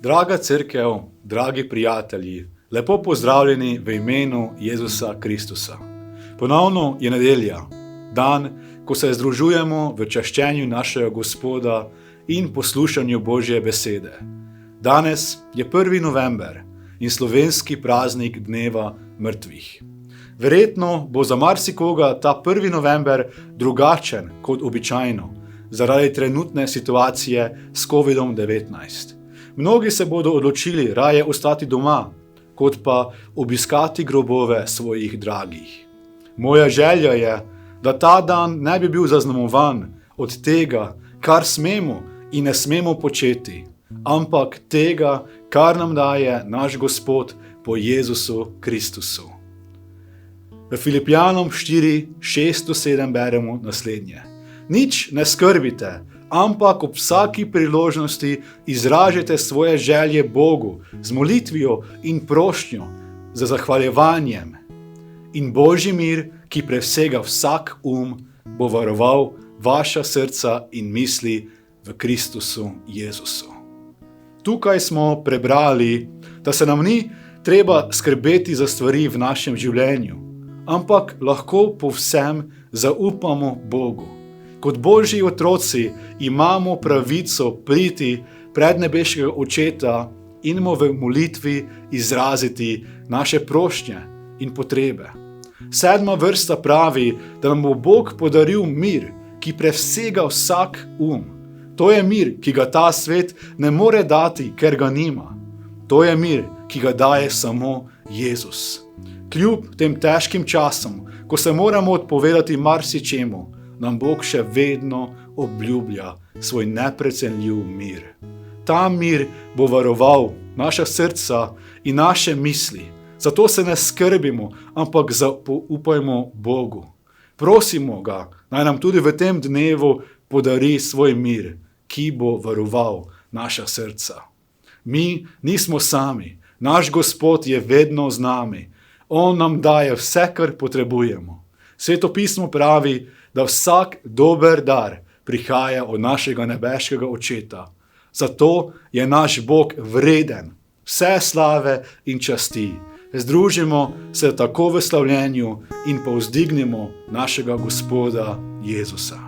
Draga cerkev, dragi prijatelji, lepo pozdravljeni v imenu Jezusa Kristusa. Ponovno je nedelja, dan, ko se združujemo v čaščenju našega Gospoda in poslušanju Božje besede. Danes je 1. november in slovenski praznik dneva mrtvih. Verjetno bo za marsikoga ta 1. november drugačen kot običajno, zaradi trenutne situacije s COVID-19. Mnogi se bodo odločili raje ostati doma, kot pa obiskati grobove svojih dragih. Moja želja je, da ta dan ne bi bil zaznamovan od tega, kar smemo in ne smemo početi, ampak tega, kar nam daje naš Gospod po Jezusu Kristusu. V Filipijanom 4, 6-7 beremo naslednje. Nič ne skrbite, ampak ob vsaki priložnosti izražajte svoje želje Bogu z molitvijo in prošnjo za zahvaljevanjem. In Božji mir, ki presega vsak bo varoval vaša srca in misli v Kristusu Jezusu. Tukaj smo prebrali, da se nam ni treba skrbeti za stvari v našem življenju, ampak lahko povsem zaupamo Bogu. Kot Božji otroci imamo pravico priti pred nebeškega Očeta in mu v molitvi izraziti naše prošnje in potrebe. 7. vrsta pravi, da nam bo Bog podaril mir, ki presega vsak To je mir, ki ga ta svet ne more dati, ker ga nima. To je mir, ki ga daje samo Jezus. Kljub tem težkim časom, ko se moramo odpovedati marsičemu, nam Bog še vedno obljublja svoj neprecenljiv mir. Ta mir bo varoval naša srca in naše misli. Zato se ne skrbimo, ampak zaupajmo Bogu. Prosimo ga, naj nam tudi v tem dnevu podari svoj mir, ki bo varoval naša srca. Mi nismo sami, naš Gospod je vedno z nami. On nam daje vse, kar potrebujemo. Sveto pismo pravi, da vsak dober dar prihaja od našega nebeškega Očeta. Zato je naš Bog vreden vse slave in časti. Združimo se tako v slavljenju in povzdignimo našega Gospoda Jezusa.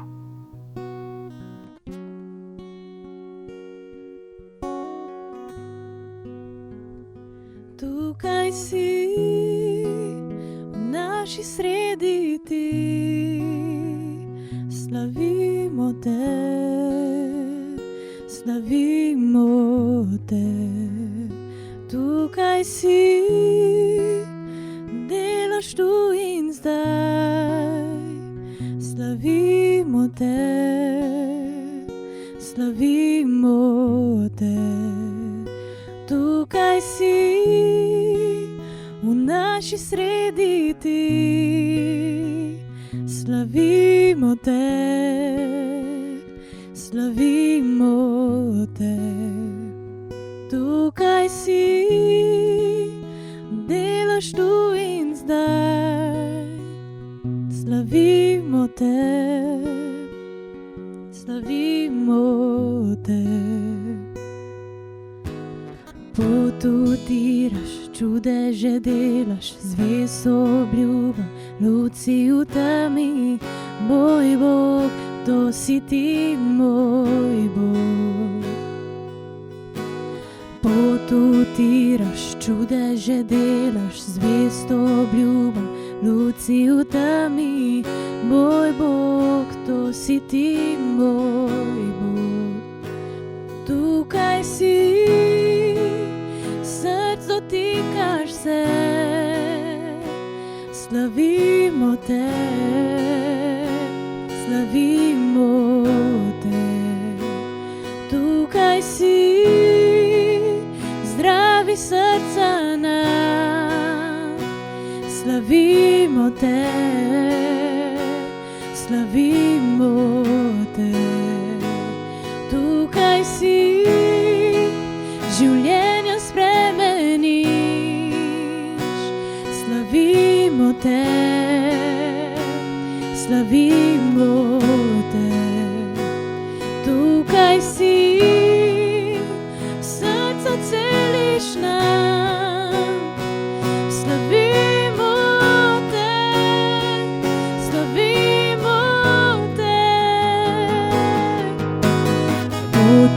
Tukaj si, v naši sredi ti, slavimo te, slavimo te. Tukaj si, delaš tu in zdaj, slavimo te, slavimo te. Tukaj si, v naši sredi ti, slavimo te, slavimo te. Tukaj si, delaš tu in zdaj, slavimo te, slavimo te. Pot utiraš, čudeže delaš, zvest obljubam, luci v temi, moj Bog, to si ti, moj Bog. Pot utiraš, čudeže delaš, zvest obljubam, luci v temi, moj Bog, to si ti, moj Bog. Tukaj si, src dotikaš se, slavimo te, slavimo te. Tukaj si, zdravi srca nam, slavimo te, slavimo te. Tukaj si, življenja spremeniš, slavimo te, slavimo te. Tukaj si, srca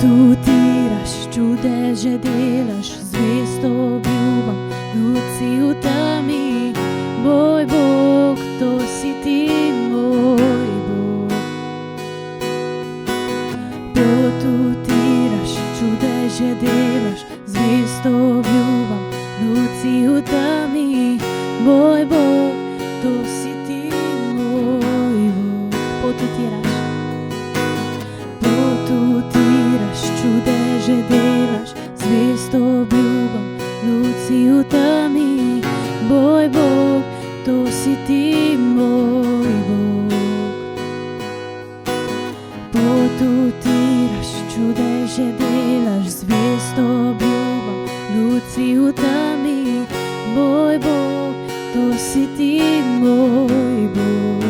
Potutiraš, čudeže delaš, zvesto obljubam, luci v temi. Moj Bog, to si ti, moj Bog. Potutiraš, čudeže delaš, zvesto obljubam, luci v temi. Moj Bog, to si ti, moj Bog. Potutiraš, čudeže delaš, zvesto obljubam, luci v temi. Moj Bog, to si ti, moj Bog. Potutiraš, čudeže delaš, zvesto obljubam, luci v temi. Moj Bog, to si ti, moj Bog.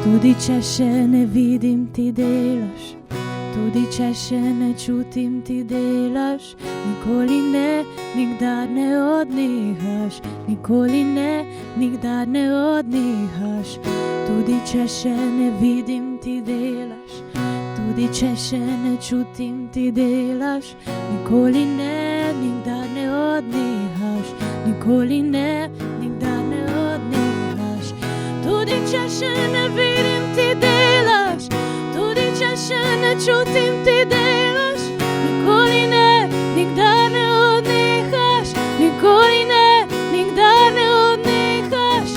Tudi če še ne vidim, ti delaš, tudi če še ne čutim, ti delaš. Nikoli ne, nikdar ne odnehaš, nikoli ne, nikdar ne odnehaš. Tudi če še ne vidim, ti delaš, tudi če še ne čutim, ti delaš. Nikoli ne, nikdar ne odnehaš, nikoli ne, nikdar ne odnehaš. Tudi če še ne vidim, ti delaš, tudi če še ne čutim, ti delaš. Nikoli ne, nikdar ne odnehaš, nikoli ne, nikdar ne odnehaš.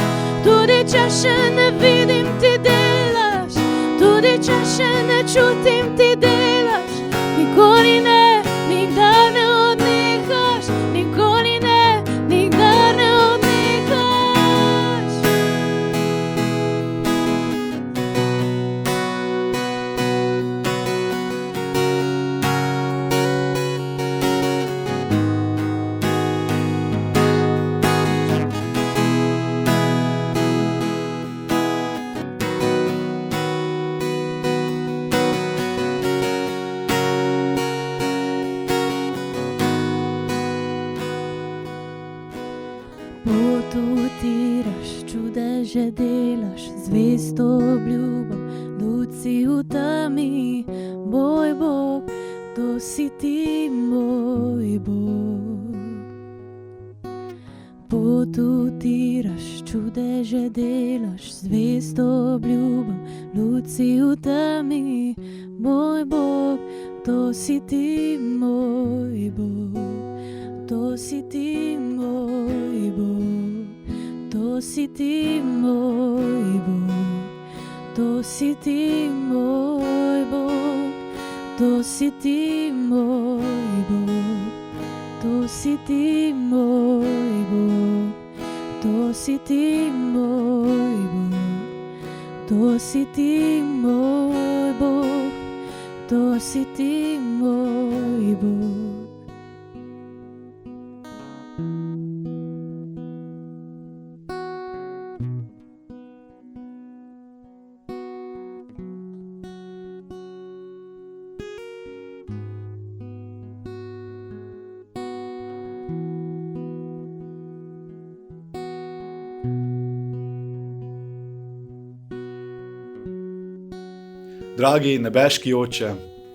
Tudi če še ne vidim, ti delaš, tudi če še ne čutim, ti delaš. Nikoli ne, nikdar ne odnehaš, nikoli ne, nikdar ne odnehaš. Potutiraš, čudeže delaš, zvesto obljubam, luci v temi. Moj Bog, to si ti, moj Bog. Potutiraš, čudeže delaš, zvesto obljubam, luci v temi. Moj Bog, to si ti, moj Bog. To si ti, moj Bog, to si ti, moj Bog, to si ti, moj Bog, to si ti, moj Bog, to si ti, moj Bog, to si ti, moj Bog, to si ti, moj Bog, to si ti, moj Bog. Dragi nebeški Oče,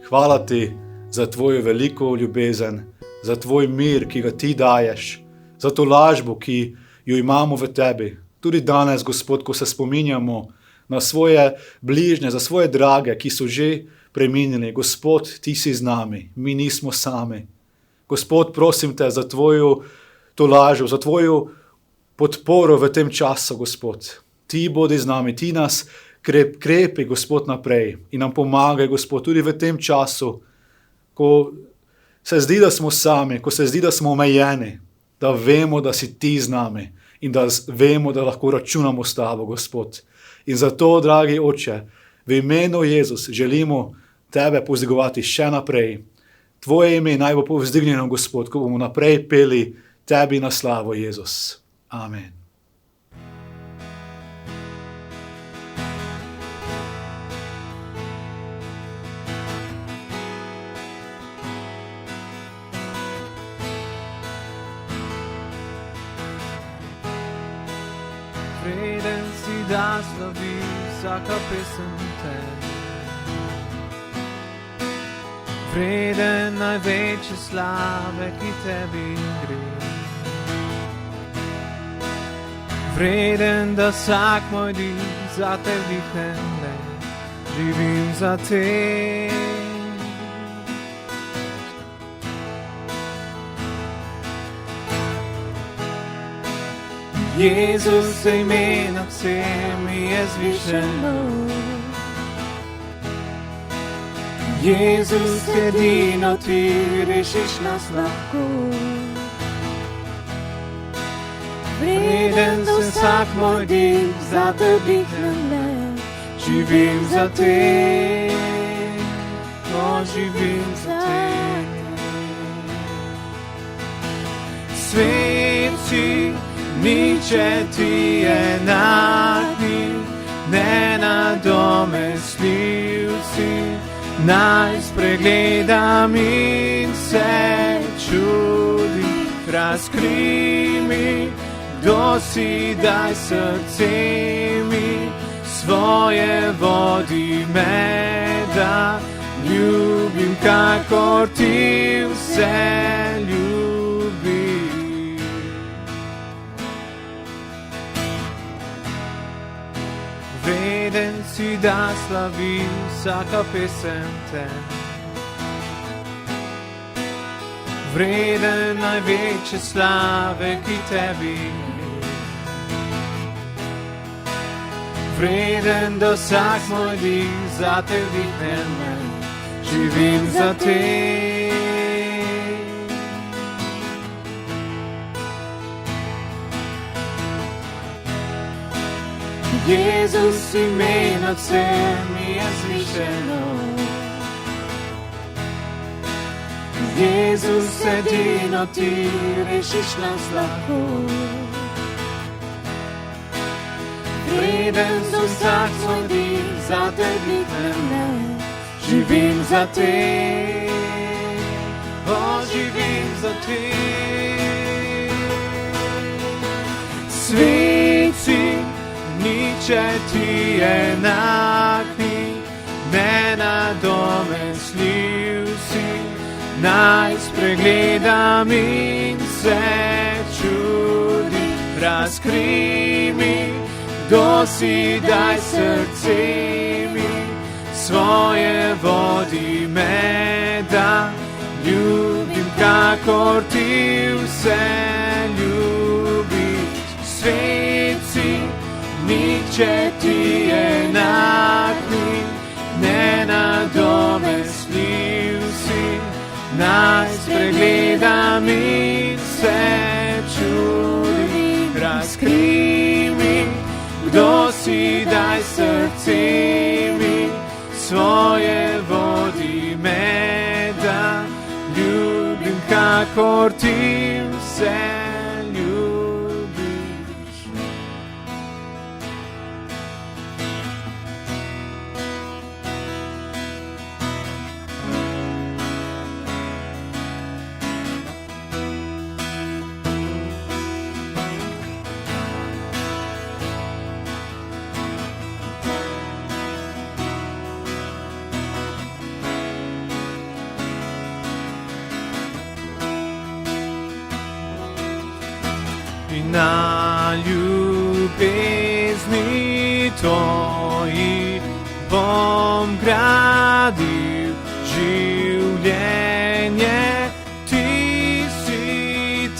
hvala ti za tvojo veliko ljubezen, za tvoj mir, ki ga ti daješ, za to lažbo, ki jo imamo v tebi. Tudi danes, Gospod, ko se spominjamo na svoje bližnje, za svoje drage, ki so že preminili. Gospod, ti si z nami, mi nismo sami. Gospod, prosim te za tvojo to lažbo, za tvojo podporo v tem času, Gospod. Ti bodi z nami, ti nas krepi, Gospod, naprej in nam pomagaj, Gospod, tudi v tem času, ko se zdi, da smo sami, ko se zdi, da smo omejeni, da vemo, da si ti z nami in da vemo, da lahko računamo s tabo, Gospod. In zato, dragi Oče, v imenu Jezus želimo tebe povzdigovati še naprej. Tvoje ime naj bo povzdignjeno, Gospod, ko bomo naprej peli tebi na slavo, Jezus. Amen. Vreden si, da slavi vsaka pesem te. vreden največje slave, ki tebi gre. Vreden, da vsak moj dih za te vdihnem, le živim za te. Jezus, ime nad vsemi je zvišeno. Jezus, edino ti rešiš nas lahko. Vreden, da vsak moj dih za te vdihnem, le živim za te. Živim za te. Svet si, niče ti enak ni, nenadomestljiv si. Naj spregledam in se čudim, razkrij mi, kdo si, daj srce mi, svoje vodi me, da ljubim, kakor ti vse ljubi. Vreden si, da slavi vsaka pesem te. Vreden največje slave, ki tebi gre. Vreden, da vsak moj dih za te vdihnem, živim za te. Jezus, ime nad vsemi je zvišeno. Jezus, edino ti rešiš nas lahko. Vreden, da vsak svoj dih za te vdihnem, živim za te. Živim za te. Svet si, niče ti enak ni, nenadomestljiv si. Naj spregledam in se čudim, razkrij mi, kdo si, daj srce mi, svoje vodi me, da ljubim, kakor ti vse ljubiš. Svet si, niče ti enak ni, nenadomestljiv si. Naj spregledam in se čudim, razkrij mi, kdo si, daj srce mi, svoje vodi me, da ljubim, kakor ti vse ljubiš. In na ljubezni tvoji bom gradil življenje. Ti si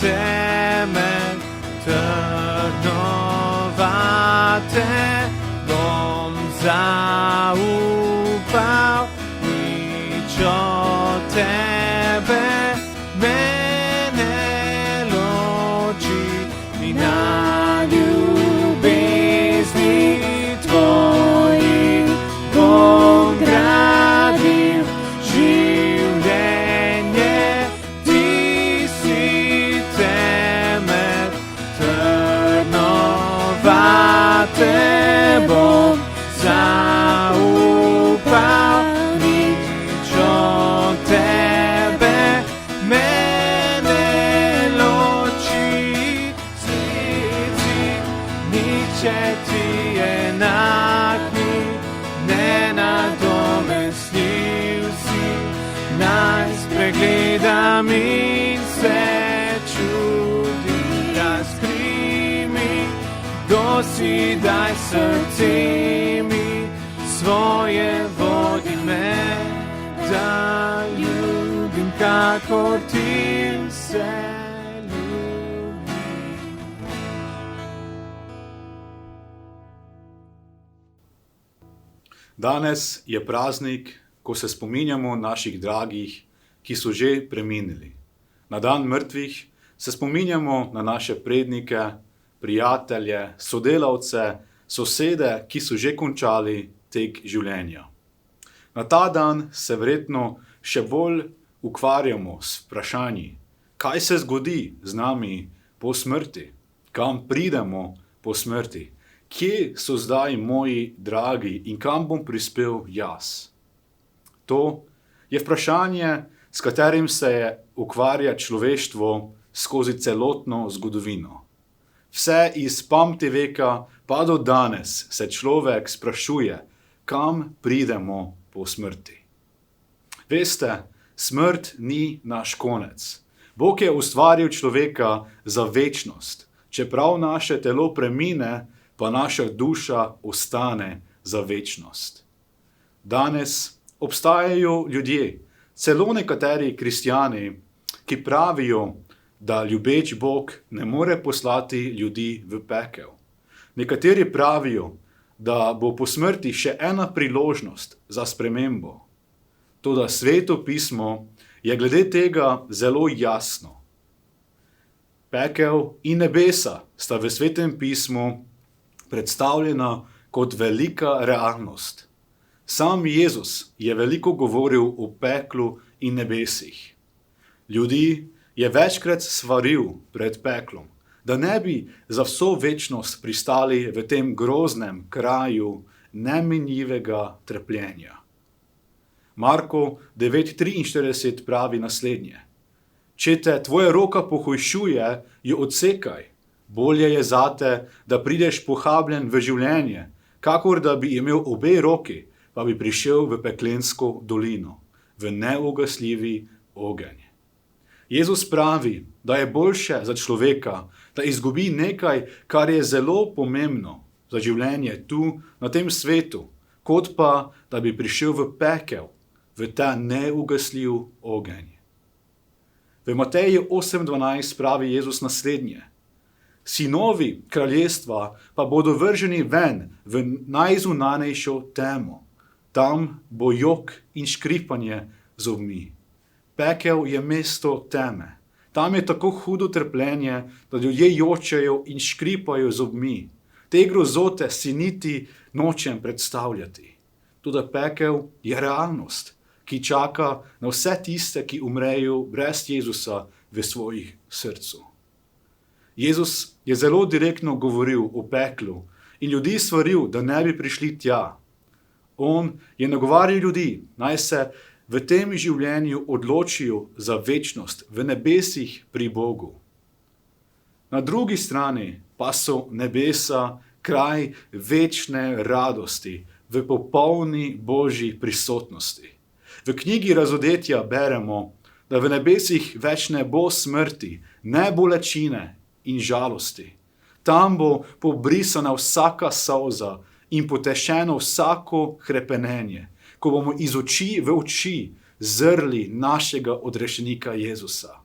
temelj, trdnovate bom zaupal, nič od tebe na ljubezni tvoji bom gradil življenje. Ti si temelj, trdnovate bom zaupal. vse čudi, razkri mi, dosidaj srce mi, svoje vodi me, da ljubim, kakor ti vse ljubim. Danes je praznik, ko se spominjamo naših dragih, ki so že preminili. Na dan mrtvih se spominjamo na naše prednike, prijatelje, sodelavce, sosede, ki so že končali tek življenja. Na ta dan se verjetno še bolj ukvarjamo s vprašanji, kaj se zgodi z nami po smrti, kam pridemo po smrti, kje so zdaj moji dragi in kam bom prispel jaz. To je vprašanje, s katerim se ukvarja človeštvo skozi celotno zgodovino. Vse iz pamtiveka pa do danes se človek sprašuje, kam pridemo po smrti. Veste, smrt ni naš konec. Bog je ustvaril človeka za večnost. Čeprav naše telo premine, pa naša duša ostane za večnost. Danes obstajajo ljudje, celo nekateri kristjani, ki pravijo, da ljubeč Bog ne more poslati ljudi v pekel. Nekateri pravijo, da bo po smrti še ena priložnost za spremembo. Toda Sveto pismo je glede tega zelo jasno. Pekel in nebesa sta v Svetem pismu predstavljena kot velika realnost. Sam Jezus je veliko govoril o peklu in nebesih. Ljudi je večkrat svaril pred peklom, da ne bi za vso večnost pristali v tem groznem kraju neminljivega trpljenja. Marko 9:43 pravi naslednje: Če te tvoja roka pohujšuje, jo odsekaj. Bolje je zate, da prideš pohabljen v življenje, kakor da bi imel obe roki, pa bi prišel v peklensko dolino, v neugasljivi ogenj. Jezus pravi, da je boljše za človeka, da izgubi nekaj, kar je zelo pomembno za življenje tu, na tem svetu, kot pa, da bi prišel v pekel, v ta neugasljiv ogenj. V Mateju 8:12 pravi Jezus naslednje: Sinovi kraljestva pa bodo vrženi ven v najzunanejšo temo. Tam bo jok in škripanje zobmi. Pekel je mesto teme. Tam je tako hudo trpljenje, da ljudje jočejo in škripajo zobmi. Te grozote si niti nočem predstavljati. Toda pekel je realnost, ki čaka na vse tiste, ki umrejo brez Jezusa v svojih srcu. Jezus je zelo direktno govoril o peklu in ljudi svaril, da ne bi prišli tja. On je nagovarjal ljudi, naj se v tem življenju odločijo za večnost v nebesih pri Bogu. Na drugi strani pa so nebesa kraj večne radosti v popolni Božji prisotnosti. V knjigi Razodetja beremo, da v nebesih več ne bo smrti, ne bolečine in žalosti. Tam bo pobrisana vsaka solza in potešeno vsako hrepenenje, ko bomo iz oči v oči zrli našega odrešenika Jezusa.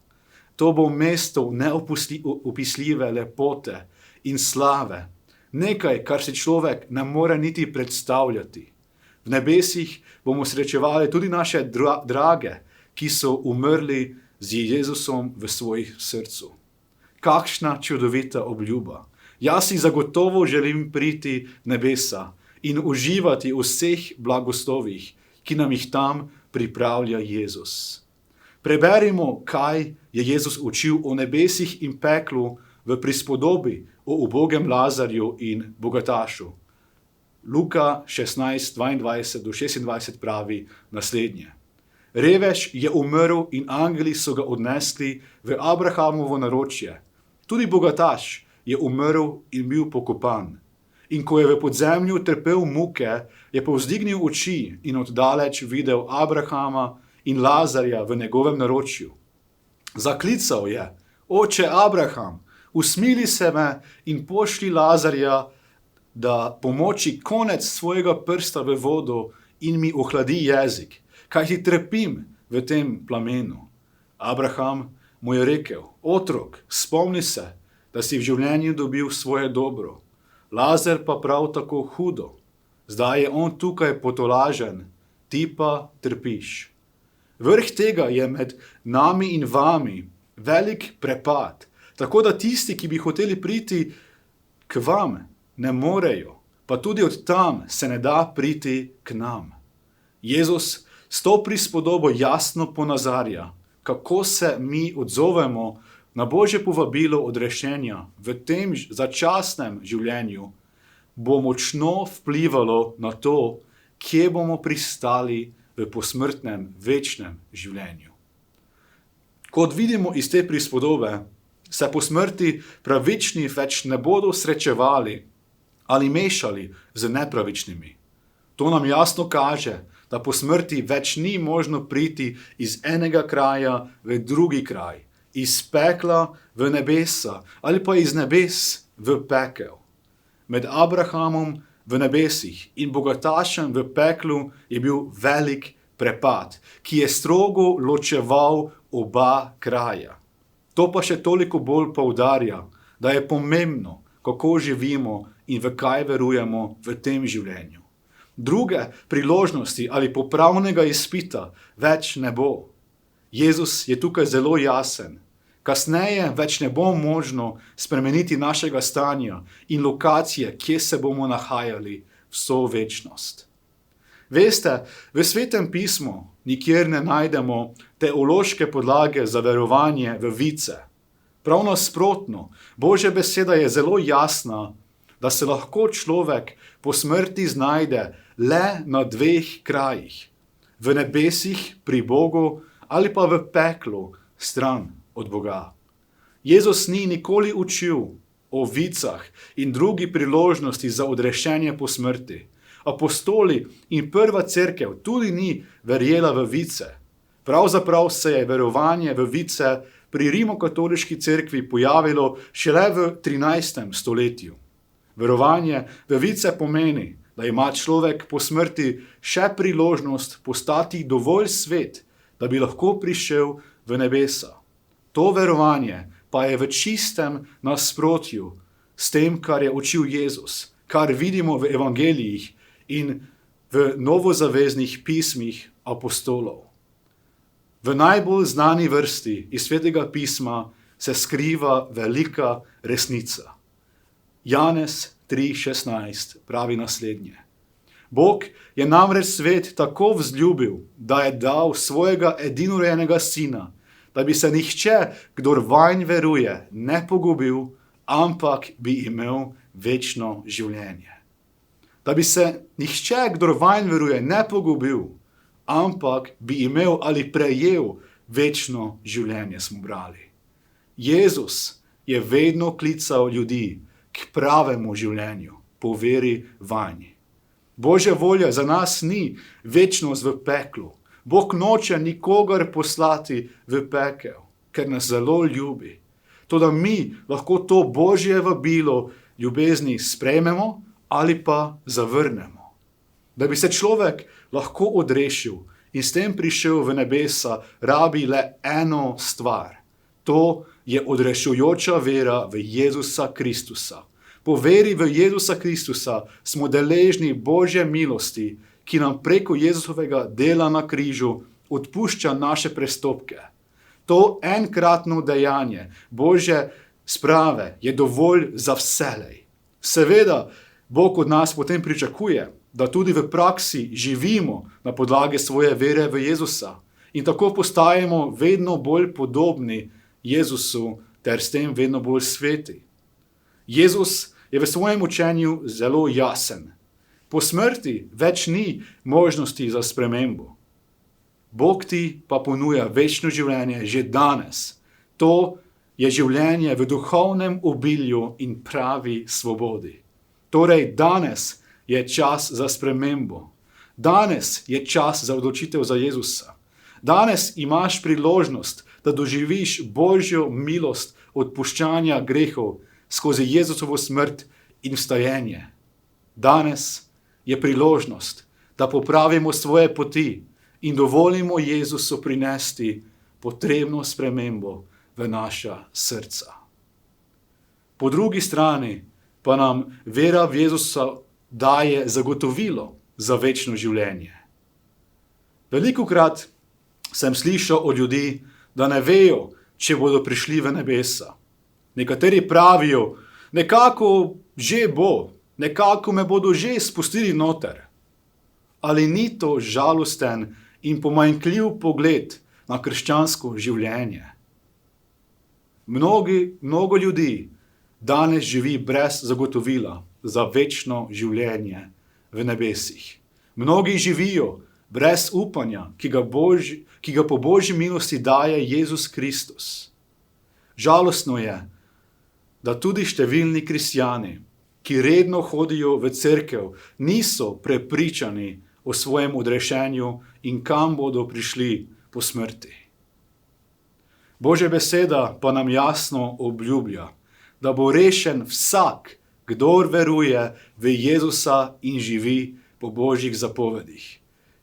To bo mesto neopisljive lepote in slave, nekaj, kar si človek ne more niti predstavljati. V nebesih bomo srečevali tudi naše drage, ki so umrli z Jezusom v svojih srcu. Kakšna čudovita obljuba! Jaz si zagotovo želim priti nebesa in uživati v vseh blagoslovih, ki nam jih tam pripravlja Jezus. Preberimo, kaj je Jezus učil o nebesih in peklu v prispodobi o ubogem Lazarju in bogatašu. Luka 16:22-26 pravi naslednje: Revež je umrl in angeli so ga odnesli v Abrahamovo naročje. Tudi bogataš je umrl in bil pokopan. In ko je v podzemlju trpel muke, je povzdignil oči in oddaleč videl Abrahama in Lazarja v njegovem naročju. Zaklical je: Oče Abraham, usmili se me in pošli Lazarja, da pomoči konec svojega prsta v vodo in mi ohladi jezik, kajti trpim v tem plamenu. Abraham mu je rekel: Otrok, spomni se, da si v življenju dobil svoje dobro. Lazar pa prav tako hudo. Zdaj je on tukaj potolažen, ti pa trpiš. Vrh tega je med nami in vami velik prepad, tako da tisti, ki bi hoteli priti k vam, ne morejo, pa tudi od tam se ne da priti k nam. Jezus s to prispodobo jasno ponazarja, kako se mi odzovemo na Božje povabilo odrešenja v tem začasnem življenju, bo močno vplivalo na to, kje bomo pristali v posmrtnem večnem življenju. Kot vidimo iz te prispodobe, se po smrti pravični več ne bodo srečevali ali mešali z nepravičnimi. To nam jasno kaže, da po smrti več ni možno priti iz enega kraja v drugi kraj, iz pekla v nebesa ali pa iz nebes v pekel. Med Abrahamom v nebesih in bogatašem v peklu je bil velik prepad, ki je strogo ločeval oba kraja. To pa še toliko bolj poudarja, da je pomembno, kako živimo in v kaj verujemo v tem življenju. Druge priložnosti ali popravnega izpita več ne bo. Jezus je tukaj zelo jasen. Kasneje več ne bo možno spremeniti našega stanja in lokacije, kje se bomo nahajali vso večnost. Veste, v Svetem pismu nikjer ne najdemo teološke podlage za verovanje v vice. Prav nasprotno, Božja beseda je zelo jasna, da se lahko človek po smrti znajde le na dveh krajih, v nebesih pri Bogu ali pa v peklu stran od Boga. Jezus ni nikoli učil o vicah in drugi priložnosti za odrešenje po smrti. Apostoli in prva cerkev tudi ni verjela v vice. Pravzaprav se je verovanje v vice pri rimokatoliški cerkvi pojavilo šele v 13. stoletju. Verovanje v vice pomeni, da ima človek po smrti še priložnost postati dovolj svet, da bi lahko prišel v nebesa. To verovanje pa je v čistem nasprotju s tem, kar je učil Jezus, kar vidimo v evangelijih in v novozaveznih pismih apostolov. V najbolj znani vrsti iz Svetega pisma se skriva velika resnica. Janez 3:16 pravi naslednje: Bog je namreč svet tako vzljubil, da je dal svojega edinorojenega sina, da bi se nihče, kdor vanj veruje, ne pogubil, ampak bi imel večno življenje. Da bi se nihče, kdor vanj veruje, ne pogubil, ampak bi imel ali prejel večno življenje, smo brali. Jezus je vedno klical ljudi k pravemu življenju, po veri vanj. Božja volja za nas ni večnost v peklu. Bog noče nikogar poslati v pekel, ker nas zelo ljubi. Toda mi lahko to Božje vabilo ljubezni sprejmemo ali pa zavrnemo. Da bi se človek lahko odrešil in s tem prišel v nebesa, rabi le eno stvar. To je odrešujoča vera v Jezusa Kristusa. Po veri v Jezusa Kristusa smo deležni Božje milosti, ki nam preko Jezusovega dela na križu odpušča naše prestopke. To enkratno dejanje Božje sprave je dovolj za vselej. Seveda, Bog od nas potem pričakuje, da tudi v praksi živimo na podlagi svoje vere v Jezusa in tako postajamo vedno bolj podobni Jezusu ter s tem vedno bolj sveti. Jezus je v svojem učenju zelo jasen. Po smrti več ni možnosti za spremembo. Bog ti pa ponuja večno življenje že danes. To je življenje v duhovnem obilju in pravi svobodi. Torej, danes je čas za spremembo. Danes je čas za odločitev za Jezusa. Danes imaš priložnost, da doživiš Božjo milost odpuščanja grehov skozi Jezusovo smrt in vstajenje. Danes je priložnost, da popravimo svoje poti in dovolimo Jezusu prinesti potrebno spremembo v naša srca. Po drugi strani pa nam vera v Jezusa daje zagotovilo za večno življenje. Velikokrat sem slišal od ljudi, da ne vejo, če bodo prišli v nebesa. Nekateri pravijo, nekako že bo, nekako me bodo že spustili noter. Ali ni to žalosten in pomanjkljiv pogled na krščansko življenje? Mnogo ljudi danes živi brez zagotovila za večno življenje v nebesih. Mnogi živijo brez upanja, ki ga po Božji milosti daje Jezus Kristus. Žalostno je, da tudi številni kristjani, ki redno hodijo v cerkev, niso prepričani o svojem odrešenju in kam bodo prišli po smrti. Božja beseda pa nam jasno obljublja, da bo rešen vsak, kdor veruje v Jezusa in živi po Božjih zapovedih.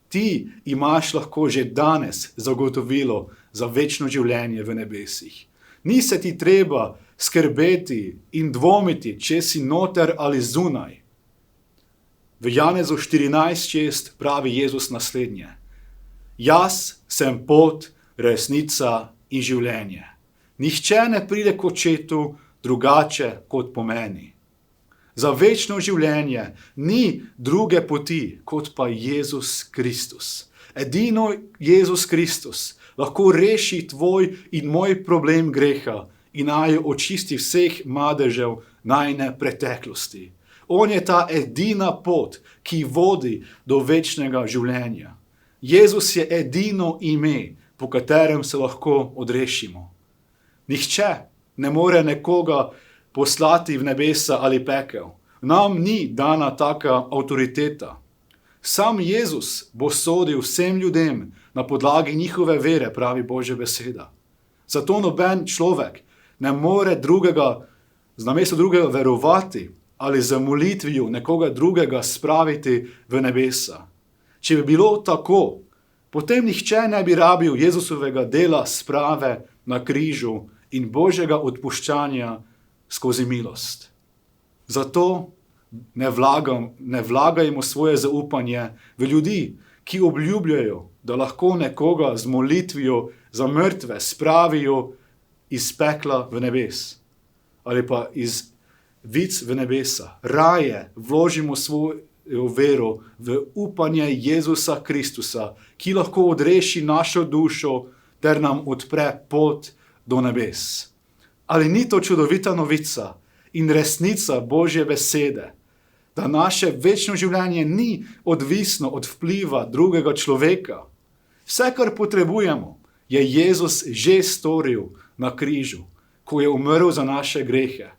Ti imaš lahko že danes zagotovilo za večno življenje v nebesih. Ni se ti treba skrbeti in dvomiti, če si noter ali zunaj. V Janezu 14:6 pravi Jezus naslednje: Jaz sem pot, resnica in življenje. Nihče ne pride k očetu drugače kot po meni. Za večno življenje ni druge poti, kot pa Jezus Kristus. Edino Jezus Kristus lahko reši tvoj in moj problem greha in naj očisti vseh madežev najine preteklosti. On je ta edina pot, ki vodi do večnega življenja. Jezus je edino ime, po katerem se lahko odrešimo. Nihče ne more nekoga poslati v nebesa ali pekel. Nam ni dana taka avtoriteta. Sam Jezus bo sodil vsem ljudem na podlagi njihove vere, pravi Božja beseda. Zato noben človek ne more namesto drugega verovati ali za molitvijo nekoga drugega spraviti v nebesa. Če bi bilo tako, potem nihče ne bi rabil Jezusovega dela sprave na križu in Božjega odpuščanja skozi milost. Zato ne vlagajmo svoje zaupanje v ljudi, ki obljubljajo, da lahko nekoga z molitvijo za mrtve spravijo iz pekla v nebes ali pa iz vic v nebesa. Raje vložimo svojo vero v upanje Jezusa Kristusa, ki lahko odreši našo dušo ter nam odpre pot do nebes. Ali ni to čudovita novica in resnica Božje besede, da naše večno življenje ni odvisno od vpliva drugega človeka? Vse, kar potrebujemo, je Jezus že storil na križu, ko je umrl za naše grehe.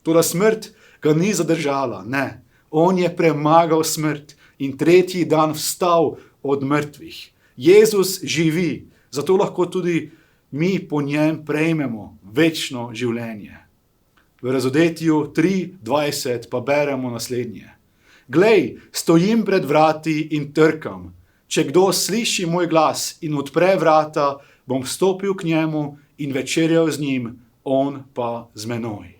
Toda smrt ga ni zadržala, ne. On je premagal smrt in tretji dan vstal od mrtvih. Jezus živi, zato lahko tudi mi po njem prejmemo večno življenje. V Razodetju 3:20 pa beremo naslednje. Glej, stojim pred vrati in trkam. Če kdo sliši moj glas in odpre vrata, bom vstopil k njemu in večerjal z njim, on pa z menoj.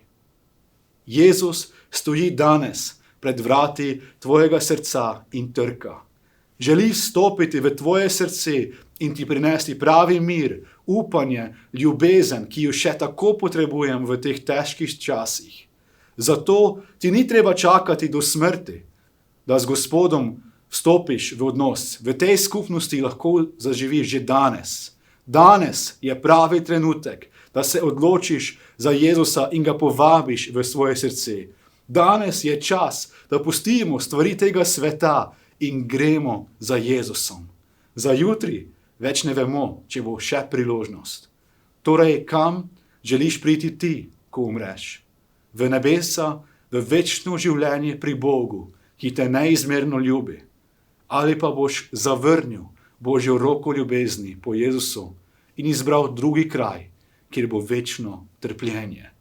Jezus stoji danes pred vrati tvojega srca in trka. Želi vstopiti v tvoje srce in ti prinesti pravi mir, upanje, ljubezen, ki jo še tako potrebujem v teh težkih časih. Zato ti ni treba čakati do smrti, da z Gospodom vstopiš v odnos. V tej skupnosti lahko zaživiš že danes. Danes je pravi trenutek, da se odločiš za Jezusa in ga povabiš v svoje srce. Danes je čas, da pustimo stvari tega sveta in gremo za Jezusom. Za jutri več ne vemo, če bo še priložnost. Torej, kam želiš priti ti, ko umreš? V nebesa, v večno življenje pri Bogu, ki te neizmerno ljubi? Ali pa boš zavrnil Božjo roko ljubezni po Jezusu in izbral drugi kraj, kjer bo večno trpljenje.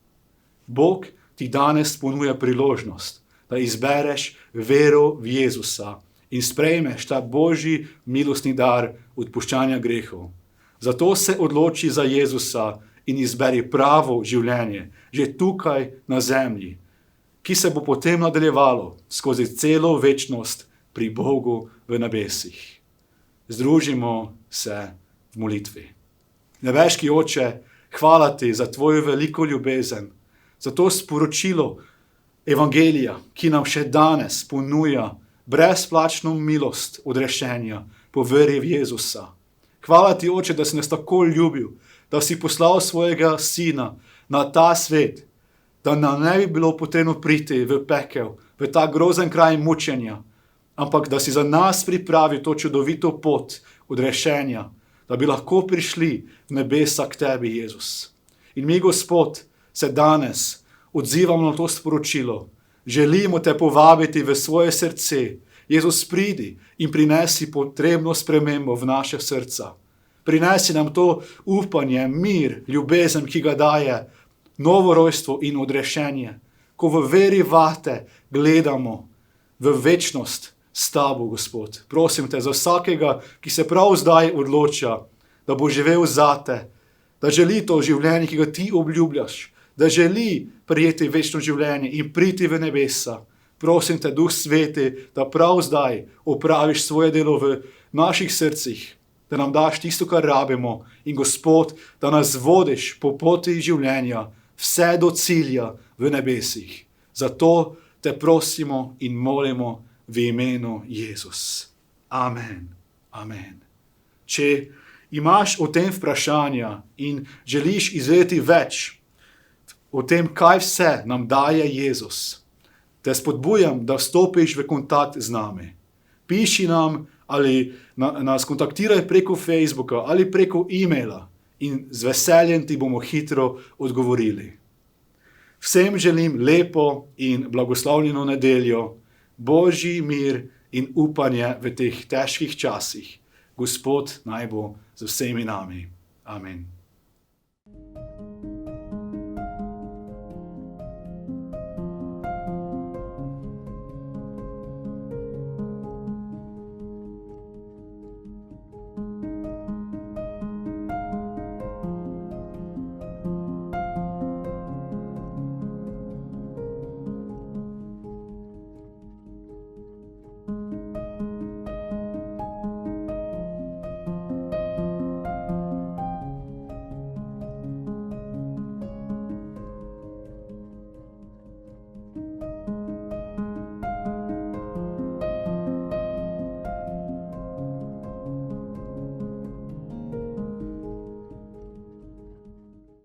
Bog ti danes ponuja priložnost, da izbereš vero v Jezusa in sprejmeš ta božji milostni dar odpuščanja grehov. Zato se odloči za Jezusa in izberi pravo življenje, že tukaj na zemlji, ki se bo potem nadaljevalo skozi celo večnost pri Bogu v nebesih. Združimo se v molitvi. Nebeški Oče, hvala ti za tvojo veliko ljubezen, za to sporočilo evangelija, ki nam še danes ponuja brezplačno milost odrešenja po veri v Jezusa. Hvala ti, Oče, da si nas tako ljubil, da si poslal svojega sina na ta svet, da nam ne bi bilo potrebno priti v pekel, v ta grozen kraj mučenja, ampak da si za nas pripravil to čudovito pot odrešenja, da bi lahko prišli v nebesa k tebi, Jezus. In mi, Gospod, se danes odzivamo na to sporočilo. Želimo te povabiti v svoje srce. Jezus, pridi in prinesi potrebno spremembo v naše srca. Prinesi nam to upanje, mir, ljubezen, ki ga daje novo rojstvo in odrešenje. Ko v veri vate gledamo v večnost s tabo, Gospod. Prosim te za vsakega, ki se prav zdaj odloča, da bo živel zate, da želi to življenje, ki ga ti obljubljaš, da želi prijeti večno življenje in priti v nebesa. Prosim te, Duh Sveti, da prav zdaj opraviš svoje delo v naših srcih, da nam daš tisto, kar rabimo in, Gospod, da nas vodiš po poti življenja vse do cilja v nebesih. Zato te prosimo in molimo v imenu Jezus. Amen. Amen. Če imaš o tem vprašanja in želiš izvedeti več o tem, kaj vse nam daje Jezus, te spodbujam, da vstopiš v kontakt z nami. Piši nam ali nas kontaktiraj preko Facebooka ali preko e-maila in z veseljem ti bomo hitro odgovorili. Vsem želim lepo in blagoslovljeno nedeljo, Božji mir in upanje v teh težkih časih. Gospod naj bo z vsemi nami. Amen.